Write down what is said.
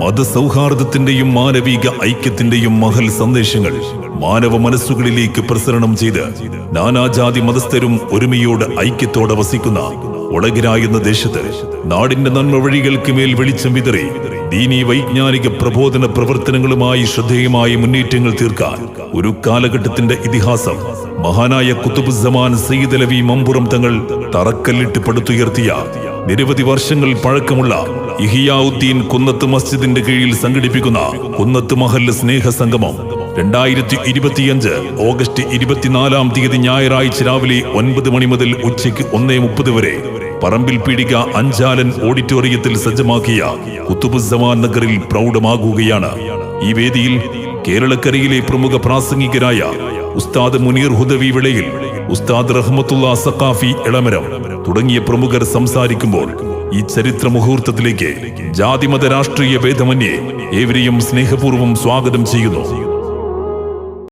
മതസൗഹാർദ്ദത്തിന്റെയും മാനവിക ഐക്യത്തിന്റെയും മഹൽ സന്ദേശങ്ങൾ മാനവ മനസ്സുകളിലേക്ക് പ്രസരണം ചെയ്ത് നാനാജാതി മതസ്ഥരും ഒരുമയോടെ ഐക്യത്തോടെ വസിക്കുന്ന ഒളകിര എന്ന ദേശത്ത് നാടിന്റെ നന്മ വഴികൾക്ക് മേൽ വെളിച്ചം വിതറി ദീനീ വൈജ്ഞാനിക പ്രബോധന പ്രവർത്തനങ്ങളുമായി ശ്രദ്ധേയമായ മുന്നേറ്റങ്ങൾ തീർക്കാൻ ഒരു കാലഘട്ടത്തിന്റെ ഇതിഹാസം മഹാനായ കുത്തുബുസ്സമാൻ സയ്യിദ് അലവി മമ്പുറം തങ്ങൾ തറക്കല്ലിട്ട് പടുത്തുയർത്തിയ നിരവധി വർഷങ്ങൾ പഴക്കമുള്ള ഇഹിയാഉദ്ദീൻ കുന്നത്ത് മസ്ജിദിന്റെ കീഴിൽ സംഘടിപ്പിക്കുന്ന കുന്നത്ത് മഹല്ല് സ്നേഹ സംഗമം 2025 ഓഗസ്റ്റ് 24 ഞായറാഴ്ച രാവിലെ 9 മണി മുതൽ ഉച്ചയ്ക്ക് 1:30 വരെ പറമ്പിൽ പീടിക അഞ്ചാലൻ ഓഡിറ്റോറിയത്തിൽ സജ്ജമാക്കിയ കുത്തുബുസ്സമാൻ നഗറിൽ പ്രൗഢമാകുകയാണ്. ഈ വേദിയിൽ കേരളക്കരയിലെ പ്രമുഖ പ്രാസംഗികരായ ഉസ്താദ് മുനീർ ഹുദവി വിളയിൽ, ഉസ്താദ് റഹ്മത്തുള്ള സഖാഫി എളമരം തുടങ്ങിയ പ്രമുഖർ സംസാരിക്കുമ്പോൾ ഈ ചരിത്ര മുഹൂർത്തത്തിലേക്ക് ജാതിമത രാഷ്ട്രീയ ഭേദമന്യേ ഏവരെയും സ്നേഹപൂർവ്വം സ്വാഗതം ചെയ്യുന്നു.